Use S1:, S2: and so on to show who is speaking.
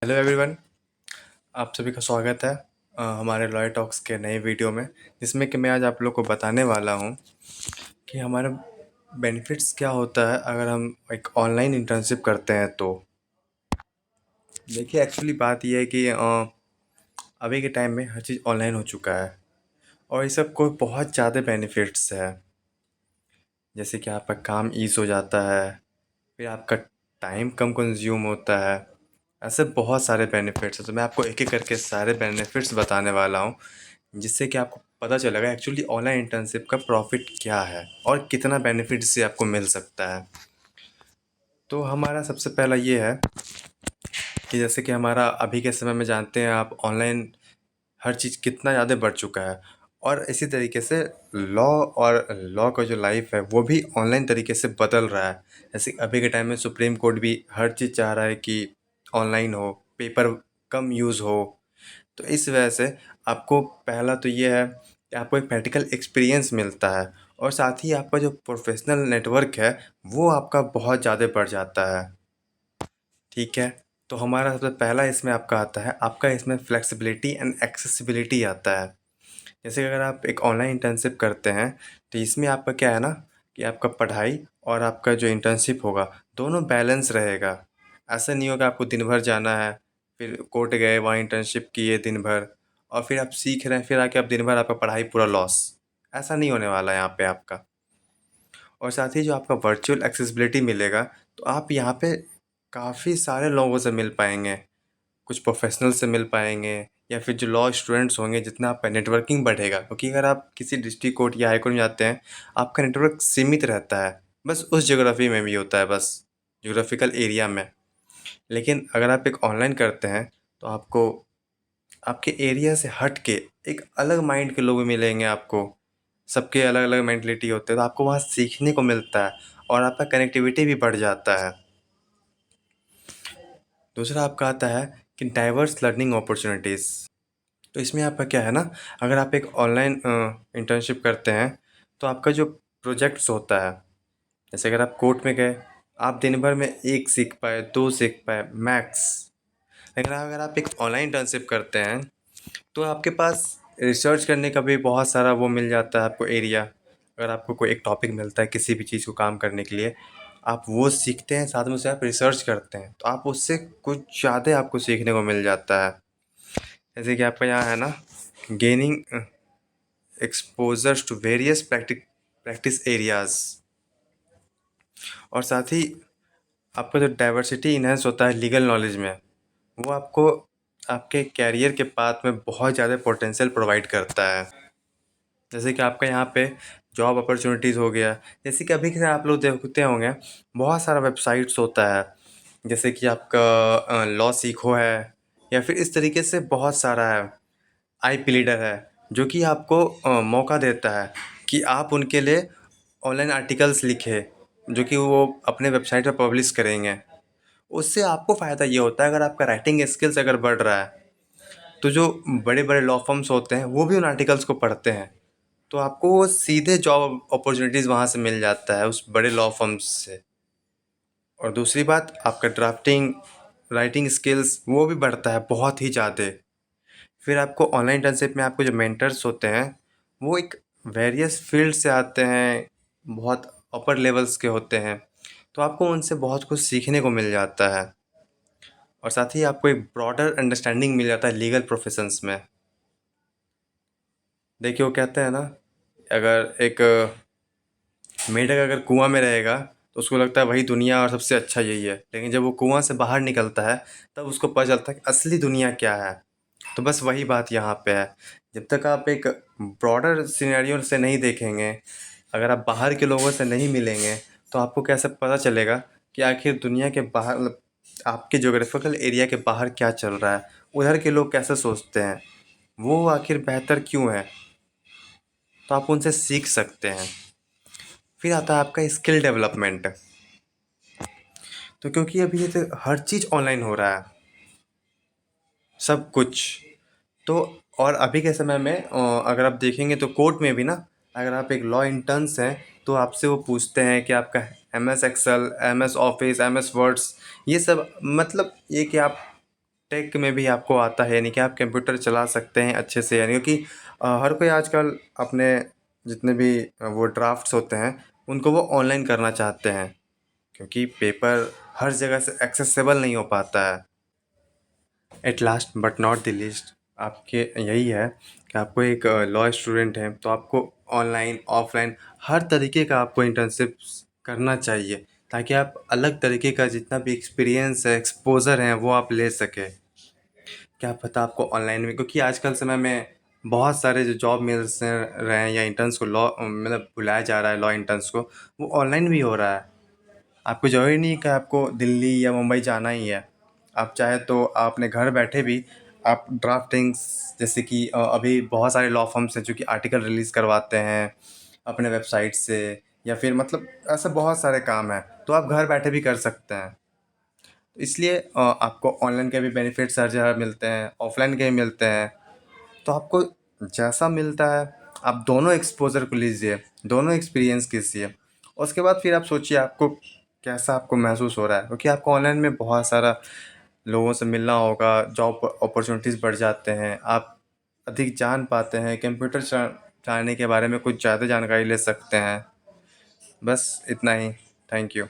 S1: Hello everyone. आप सभी का स्वागत है हमारे लॉय टॉक्स के नए वीडियो में, जिसमें कि मैं आज आप लोग को बताने वाला हूँ कि हमारा बेनिफिट्स क्या होता है अगर हम एक ऑनलाइन इंटर्नशिप करते हैं। तो देखिए, एक्चुअली बात यह है कि अभी के टाइम में हर चीज़ ऑनलाइन हो चुका है और इस सब को बहुत ज़्यादा बेनिफिट्स है। जैसे कि आपका काम ईज़ हो जाता है, फिर आपका टाइम कम कंज्यूम होता है। ऐसे बहुत सारे बेनिफिट्स हैं, तो मैं आपको एक एक करके सारे बेनिफिट्स बताने वाला हूँ, जिससे कि आपको पता चलेगा एक्चुअली ऑनलाइन इंटर्नशिप का प्रॉफिट क्या है और कितना बेनिफिट से आपको मिल सकता है। तो हमारा सबसे पहला ये है कि जैसे कि हमारा अभी के समय में जानते हैं आप, ऑनलाइन हर चीज़ कितना ज़्यादा बढ़ चुका है। और इसी तरीके से लॉ का जो लाइफ है वो भी ऑनलाइन तरीके से बदल रहा है। जैसे अभी के टाइम में सुप्रीम कोर्ट भी हर चीज़ चाह रहा है कि ऑनलाइन हो, पेपर कम यूज़ हो। तो इस वजह से आपको पहला तो ये है कि आपको एक प्रैक्टिकल एक्सपीरियंस मिलता है और साथ ही आपका जो प्रोफेशनल नेटवर्क है वो आपका बहुत ज़्यादा बढ़ जाता है। ठीक है, तो हमारा सबसे पहला इसमें आपका आता है, आपका इसमें फ्लेक्सिबिलिटी एंड एक्सेसिबिलिटी आता है। जैसे अगर आप एक ऑनलाइन इंटर्नशिप करते हैं तो इसमें आपका क्या है ना कि आपका पढ़ाई और आपका जो इंटर्नशिप होगा दोनों बैलेंस रहेगा। ऐसा नहीं होगा आपको दिन भर जाना है, फिर कोर्ट गए, वहाँ इंटर्नशिप किए दिन भर और फिर आप सीख रहे हैं, फिर आके आप दिन भर आपका पढ़ाई पूरा लॉस। ऐसा नहीं होने वाला है यहाँ पे आपका। और साथ ही जो आपका वर्चुअल एक्सेसिबिलिटी मिलेगा, तो आप यहाँ पे काफ़ी सारे लोगों से मिल पाएंगे, कुछ प्रोफेशनल से मिल पाएंगे, या फिर जो लॉ स्टूडेंट्स होंगे, जितना आपका नेटवर्किंग बढ़ेगा। क्योंकि अगर आप किसी डिस्ट्रिक्ट कोर्ट या हाई कोर्ट में जाते हैं, आपका नेटवर्क सीमित रहता है, बस उस ज्योग्राफी में भी होता है, बस ज्योग्राफिकल एरिया में। लेकिन अगर आप एक ऑनलाइन करते हैं तो आपको आपके एरिया से हट के एक अलग माइंड के लोग मिलेंगे आपको। सबके अलग अलग मेंटलिटी होते हैं, तो आपको वहाँ सीखने को मिलता है और आपका कनेक्टिविटी भी बढ़ जाता है। दूसरा आपका आता है कि डाइवर्स लर्निंग अपॉर्चुनिटीज़। तो इसमें आपका क्या है ना, अगर आप एक ऑनलाइन इंटर्नशिप करते हैं तो आपका जो प्रोजेक्ट्स होता है, जैसे अगर आप कोर्ट में गए, आप दिन भर में एक सीख पाए, दो सीख पाए मैक्स। लेकिन अगर आप एक ऑनलाइन इंटर्नशिप करते हैं तो आपके पास रिसर्च करने का भी बहुत सारा वो मिल जाता है आपको एरिया। अगर आपको कोई एक टॉपिक मिलता है किसी भी चीज़ को काम करने के लिए, आप वो सीखते हैं, साथ में उसे आप रिसर्च करते हैं, तो आप उससे कुछ ज़्यादा आपको सीखने को मिल जाता है। जैसे कि आपका यहाँ है ना, gaining exposures to various practice areas. और साथ ही आपका जो डाइवर्सिटी इन्हेंस होता है लीगल नॉलेज में, वो आपको आपके कैरियर के पाथ में बहुत ज़्यादा पोटेंशियल प्रोवाइड करता है। जैसे कि आपका यहाँ पे जॉब अपॉर्चुनिटीज़ हो गया, जैसे कि अभी के आप लोग देखते होंगे बहुत सारा वेबसाइट्स होता है, जैसे कि आपका लॉ सीखो है, या फिर इस तरीके से बहुत सारा है। आईपी लीडर है, जो कि आपको मौका देता है कि आप उनके लिए ऑनलाइन आर्टिकल्स लिखें, जो कि वो अपने वेबसाइट पर पब्लिश करेंगे। उससे आपको फ़ायदा ये होता है, अगर आपका राइटिंग स्किल्स अगर बढ़ रहा है, तो जो बड़े बड़े लॉ फर्म्स होते हैं वो भी उन आर्टिकल्स को पढ़ते हैं, तो आपको वो सीधे जॉब अपॉर्चुनिटीज़ वहाँ से मिल जाता है उस बड़े लॉ फर्म्स से। और दूसरी बात, आपका ड्राफ्टिंग राइटिंग स्किल्स वो भी बढ़ता है बहुत ही ज़्यादा। फिर आपको ऑनलाइन इंटर्नशिप में आपको जो मेंटर्स होते हैं वो एक वेरियस फील्ड से आते हैं, बहुत अपर लेवल्स के होते हैं, तो आपको उनसे बहुत कुछ सीखने को मिल जाता है। और साथ ही आपको एक ब्रॉडर अंडरस्टैंडिंग मिल जाता है लीगल प्रोफेशंस में। देखिए, वो कहते हैं ना, अगर एक मेंढक अगर कुआं में रहेगा तो उसको लगता है वही दुनिया और सबसे अच्छा यही है, लेकिन जब वो कुआं से बाहर निकलता है तब उसको पता चलता है कि असली दुनिया क्या है। तो बस वही बात यहाँ पे है, जब तक आप एक ब्रॉडर सिनेरियो से नहीं देखेंगे, अगर आप बाहर के लोगों से नहीं मिलेंगे, तो आपको कैसे पता चलेगा कि आखिर दुनिया के बाहर, मतलब आपके जोग्राफिकल एरिया के बाहर क्या चल रहा है, उधर के लोग कैसे सोचते हैं, वो आखिर बेहतर क्यों है। तो आप उनसे सीख सकते हैं। फिर आता है आपका स्किल डेवलपमेंट। तो क्योंकि अभी ये तो हर चीज़ ऑनलाइन हो रहा है, सब कुछ। तो और अभी के समय में अगर आप देखेंगे तो कोर्ट में भी ना, अगर आप एक लॉ इंटर्न्स हैं तो आपसे वो पूछते हैं कि आपका M S Excel, M S Office, M S words, ये सब मतलब ये कि आप टेक में भी आपको आता है, यानी कि आप कंप्यूटर चला सकते हैं अच्छे से, यानी कि हर कोई आजकल अपने जितने भी वो ड्राफ्ट्स होते हैं उनको वो ऑनलाइन करना चाहते हैं, क्योंकि पेपर हर जगह से एक्सेसिबल नहीं हो पाता है। At last but not the least, आपके यही है कि आपको एक लॉ स्टूडेंट हैं तो आपको ऑनलाइन ऑफलाइन हर तरीके का आपको इंटर्नशिप करना चाहिए, ताकि आप अलग तरीके का जितना भी एक्सपीरियंस है, एक्सपोज़र है, वो आप ले सकें। क्या पता आपको ऑनलाइन में, क्योंकि आजकल समय में बहुत सारे जो जॉब मिल्स रहे हैं या इंटर्न्स को लॉ मतलब बुलाया जा रहा है, लॉ इंटर्न्स को वो ऑनलाइन भी हो रहा है। आपको ज़रूरी नहीं कि आपको दिल्ली या मुंबई जाना ही है। आप चाहे तो आप अपने घर बैठे भी आप ड्राफ्टिंग्स, जैसे कि अभी बहुत सारे लॉ फर्म्स हैं जो कि आर्टिकल रिलीज़ करवाते हैं अपने वेबसाइट से, या फिर मतलब ऐसे बहुत सारे काम हैं, तो आप घर बैठे भी कर सकते हैं। इसलिए आपको ऑनलाइन के भी बेनिफिट्स हर जगह मिलते हैं, ऑफलाइन के भी मिलते हैं। तो आपको जैसा मिलता है आप दोनों एक्सपोज़र को लीजिए, दोनों एक्सपीरियंस कीजिए। उसके बाद फिर आप सोचिए आपको कैसा आपको महसूस हो रहा है, क्योंकि आपको ऑनलाइन में बहुत सारा लोगों से मिलना होगा, जॉब अपॉर्चुनिटीज़ बढ़ जाते हैं, आप अधिक जान पाते हैं, कंप्यूटर चलाने के बारे में कुछ ज़्यादा जानकारी ले सकते हैं। बस इतना ही। Thank you.